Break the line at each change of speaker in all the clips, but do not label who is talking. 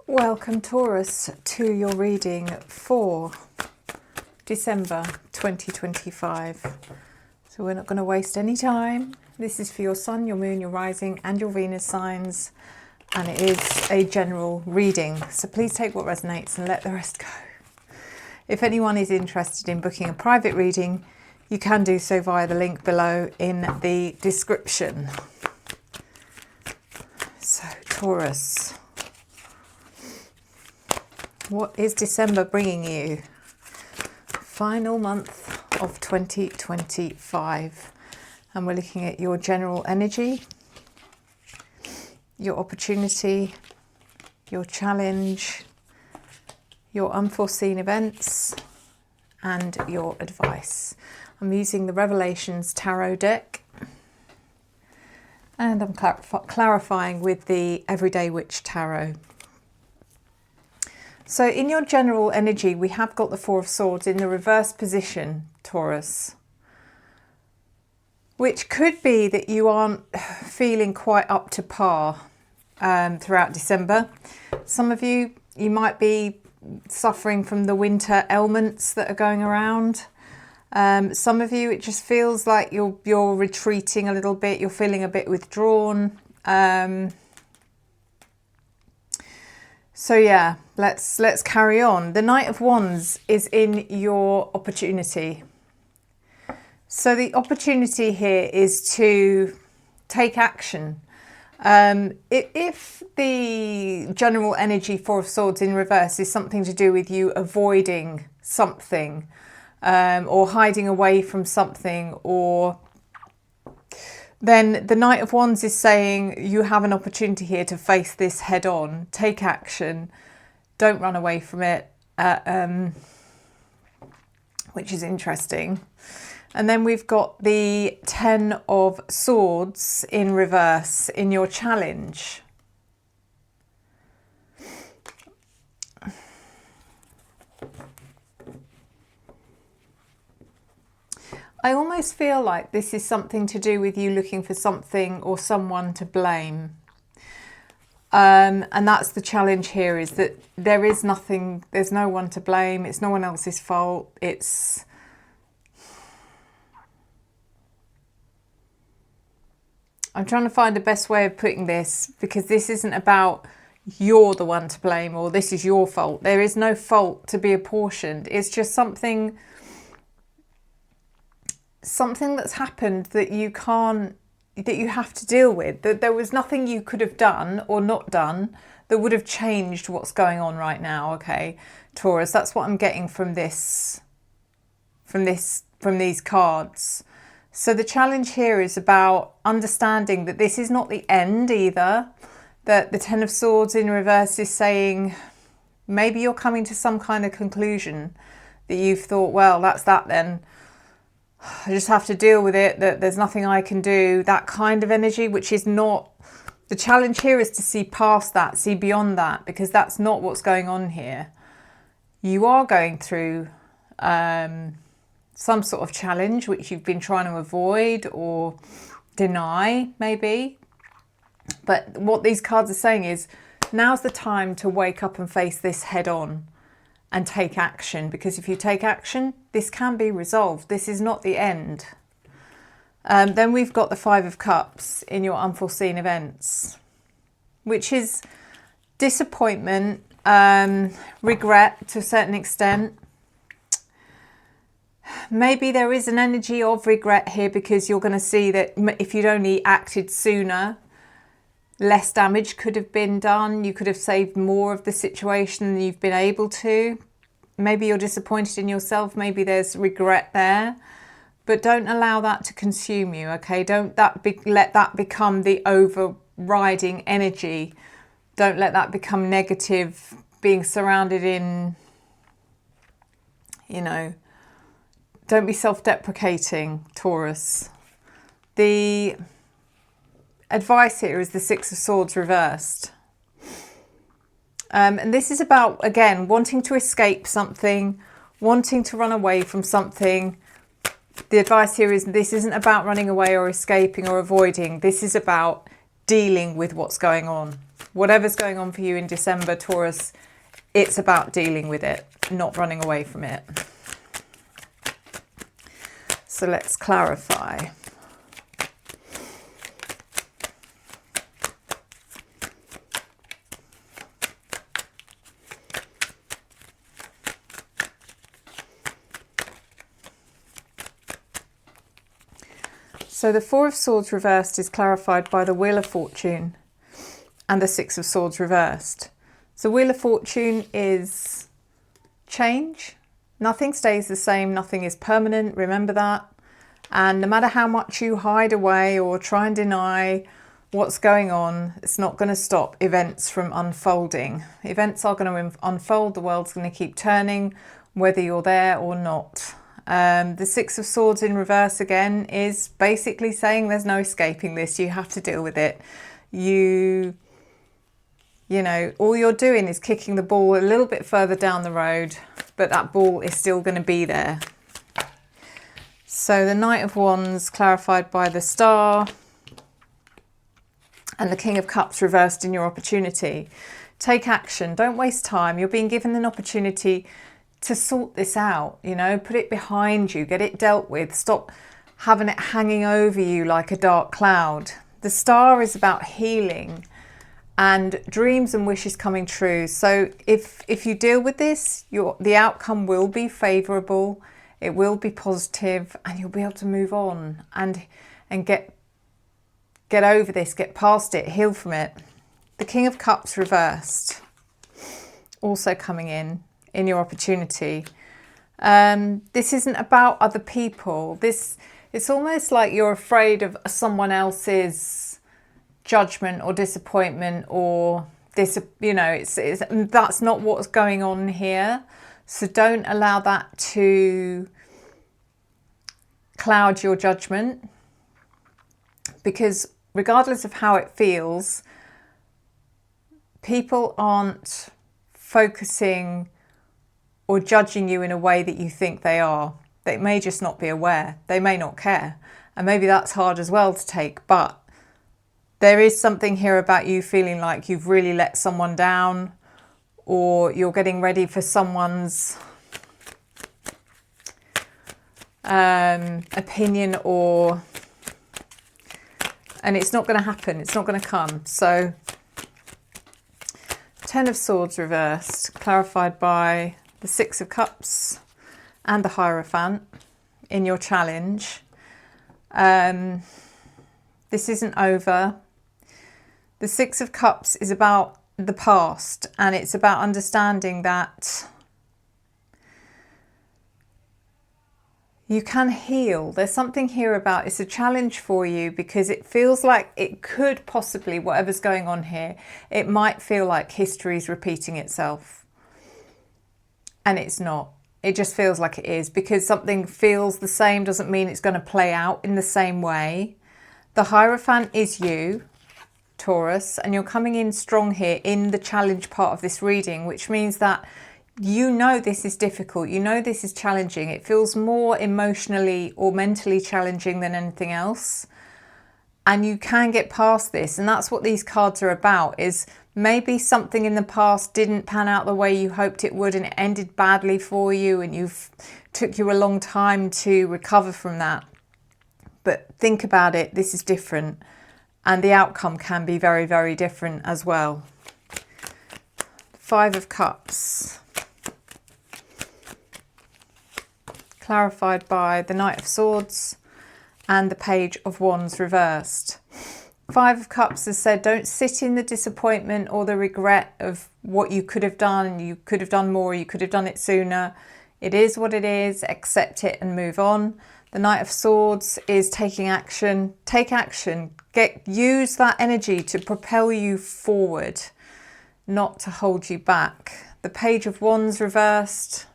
Welcome Taurus to your reading for December 2025. So we're not going to waste any time. This is for your Sun, your Moon, your Rising and your Venus signs, and it is a general reading. So please take what resonates and let the rest go. If anyone is interested in booking a private reading, you can do so via the link below in the description. So Taurus, what is December bringing you? Final month of 2025. And we're looking at your general energy, your opportunity, your challenge, your unforeseen events, and your advice. I'm using the Revelations Tarot deck. And I'm clarifying with the Everyday Witch Tarot. So in your general energy, we have got the Four of Swords in the reverse position, Taurus, which could be that you aren't feeling quite up to par throughout December. Some of you might be suffering from the winter ailments that are going around. Some of you, it just feels like you're retreating a little bit. You're feeling a bit withdrawn. So yeah, let's carry on. The Knight of Wands is in your opportunity. So the opportunity here is to take action. If the general energy Four of Swords in reverse is something to do with you avoiding something, or hiding away from something, or then the Knight of Wands is saying you have an opportunity here to face this head on, take action, don't run away from it, which is interesting. And then we've got the Ten of Swords in reverse in your challenge. I almost feel like this is something to do with you looking for something or someone to blame. And that's the challenge here, is that there is nothing, there's no one to blame. It's no one else's fault. I'm trying to find the best way of putting this, because this isn't about you're the one to blame or this is your fault. There is no fault to be apportioned. It's just something that's happened that you have to deal with, that there was nothing you could have done or not done that would have changed what's going on right now. Okay, Taurus, that's what I'm getting from these cards. So the challenge here is about understanding that this is not the end either, that the Ten of Swords in reverse is saying maybe you're coming to some kind of conclusion that you've thought, well, that's that then. I just have to deal with it, that there's nothing I can do, that kind of energy, which is not, the challenge here is to see past that, see beyond that, because that's not what's going on here. You are going through some sort of challenge which you've been trying to avoid or deny maybe. But what these cards are saying is now's the time to wake up and face this head on and take action, because if you take action, this can be resolved. This is not the end. Then we've got the Five of Cups in your unforeseen events, which is disappointment, regret to a certain extent. Maybe there is an energy of regret here because you're going to see that if you'd only acted sooner, less damage could have been done. You could have saved more of the situation than you've been able to. Maybe you're disappointed in yourself. Maybe there's regret there. But don't allow that to consume you, okay? Don't let that become the overriding energy. Don't let that become negative, being surrounded in, don't be self-deprecating, Taurus. The advice here is the Six of Swords reversed. And this is about, again, wanting to escape something, wanting to run away from something. The advice here is this isn't about running away or escaping or avoiding. This is about dealing with what's going on. Whatever's going on for you in December, Taurus, it's about dealing with it, not running away from it. So let's clarify. So the Four of Swords reversed is clarified by the Wheel of Fortune and the Six of Swords reversed. So Wheel of Fortune is change. Nothing stays the same. Nothing is permanent. Remember that. And no matter how much you hide away or try and deny what's going on, it's not going to stop events from unfolding. Events are going to unfold. The world's going to keep turning, whether you're there or not. The Six of Swords in reverse again is basically saying there's no escaping this. You have to deal with it. You know, all you're doing is kicking the ball a little bit further down the road, but that ball is still going to be there. So the Knight of Wands clarified by the Star and the King of Cups reversed in your opportunity. Take action. Don't waste time. You're being given an opportunity to sort this out, you know, put it behind you, get it dealt with, stop having it hanging over you like a dark cloud. The Star is about healing and dreams and wishes coming true. So if you deal with this, the outcome will be favourable, it will be positive, and you'll be able to move on and get over this, get past it, heal from it. The King of Cups reversed, also coming in your opportunity. This isn't about other people. It's almost like you're afraid of someone else's judgment or disappointment, or this, you know, that's not what's going on here. So don't allow that to cloud your judgment, because regardless of how it feels, people aren't focusing or judging you in a way that you think they are. They may just not be aware. They may not care. And maybe that's hard as well to take. But there is something here about you feeling like you've really let someone down, or you're getting ready for someone's opinion, and it's not going to happen. It's not going to come. So Ten of Swords reversed, clarified by the Six of Cups and the Hierophant in your challenge. This isn't over. The Six of Cups is about the past, and it's about understanding that you can heal. There's something here about it's a challenge for you, because it feels like it could possibly, whatever's going on here, it might feel like history's repeating itself. And it's not. It just feels like it is. Because something feels the same doesn't mean it's going to play out in the same way. The Hierophant is you, Taurus, and you're coming in strong here in the challenge part of this reading, which means that you know this is difficult. You know this is challenging. It feels more emotionally or mentally challenging than anything else. And you can get past this. And that's what these cards are about, is maybe something in the past didn't pan out the way you hoped it would, and it ended badly for you, and took you a long time to recover from that. But think about it, this is different, and the outcome can be very, very different as well. Five of Cups, clarified by the Knight of Swords and the Page of Wands reversed. Five of Cups has said, don't sit in the disappointment or the regret of what you could have done. You could have done more, you could have done it sooner. It is what it is, accept it and move on. The Knight of Swords is taking action. Take action. Use that energy to propel you forward, not to hold you back. The Page of Wands reversed.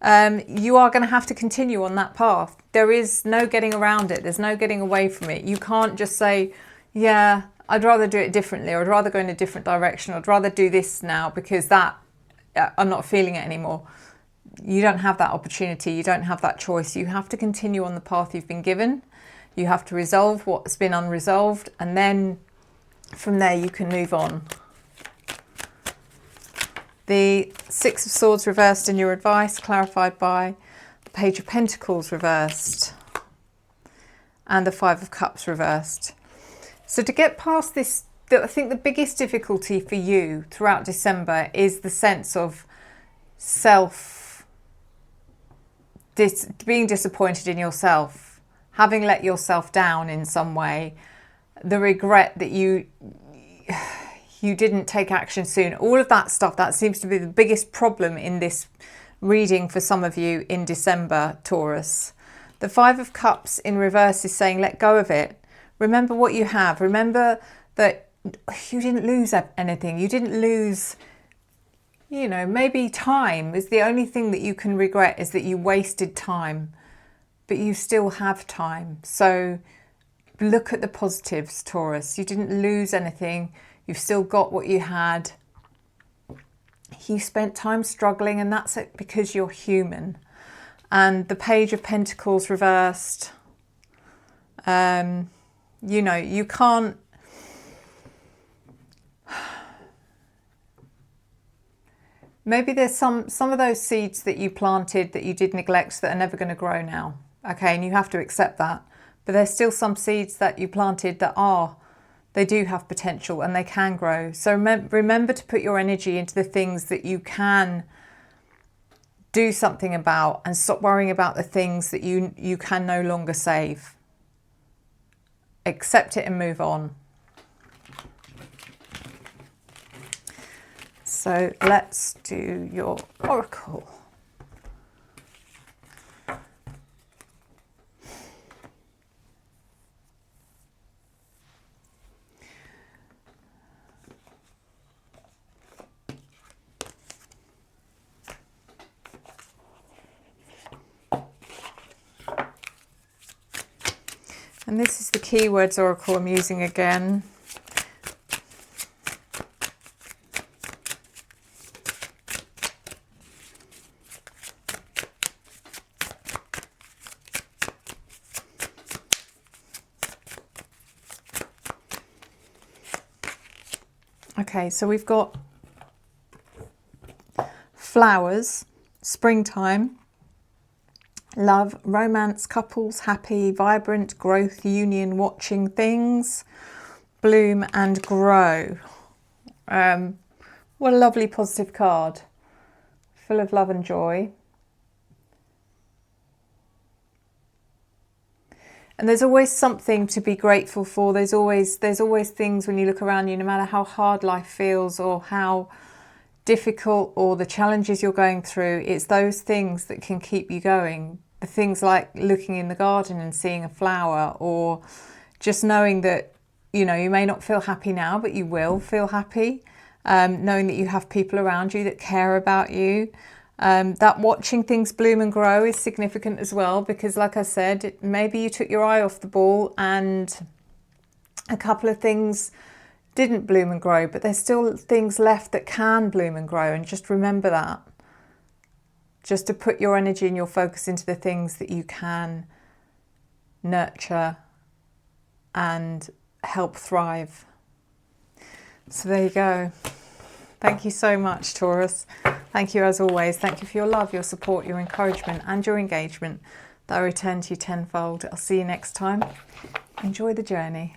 You are going to have to continue on that path. There is no getting around it. There's no getting away from it. You can't just say, yeah, I'd rather do it differently, or I'd rather go in a different direction, or I'd rather do this now because I'm not feeling it anymore. You don't have that opportunity. You don't have that choice. You have to continue on the path you've been given. You have to resolve what's been unresolved, and then from there you can move on. The Six of Swords reversed in your advice, clarified by the Page of Pentacles reversed and the Five of Cups reversed. So to get past this, I think the biggest difficulty for you throughout December is the sense of being disappointed in yourself, having let yourself down in some way, the regret that you didn't take action soon. All of that stuff, that seems to be the biggest problem in this reading for some of you in December, Taurus. The Five of Cups in reverse is saying, let go of it. Remember what you have. Remember that you didn't lose anything. You didn't lose, you know, maybe time is the only thing that you can regret, is that you wasted time, but you still have time. So look at the positives, Taurus. You didn't lose anything. You've still got what you had. You spent time struggling, and that's it because you're human. And the Page of Pentacles reversed. You know, you can't... Maybe there's some of those seeds that you planted that you did neglect that are never going to grow now. Okay, and you have to accept that. But there's still some seeds that you planted that they do have potential and they can grow. So remember to put your energy into the things that you can do something about, and stop worrying about the things that you can no longer save. Accept it and move on. So let's do your oracle. And this is the keywords oracle I'm using again. Okay, so we've got flowers, springtime, love, romance, couples, happy, vibrant, growth, union, watching things bloom and grow. What a lovely positive card, full of love and joy. And there's always something to be grateful for. There's always things when you look around you, no matter how hard life feels or how difficult or the challenges you're going through, it's those things that can keep you going. The things like looking in the garden and seeing a flower, or just knowing that, you know, you may not feel happy now, but you will feel happy. Knowing that you have people around you that care about you. That watching things bloom and grow is significant as well, because like I said, maybe you took your eye off the ball and a couple of things didn't bloom and grow, but there's still things left that can bloom and grow, and just remember that. Just to put your energy and your focus into the things that you can nurture and help thrive. So there you go. Thank you so much, Taurus. Thank you as always. Thank you for your love, your support, your encouragement and your engagement that I return to you tenfold. I'll see you next time. Enjoy the journey.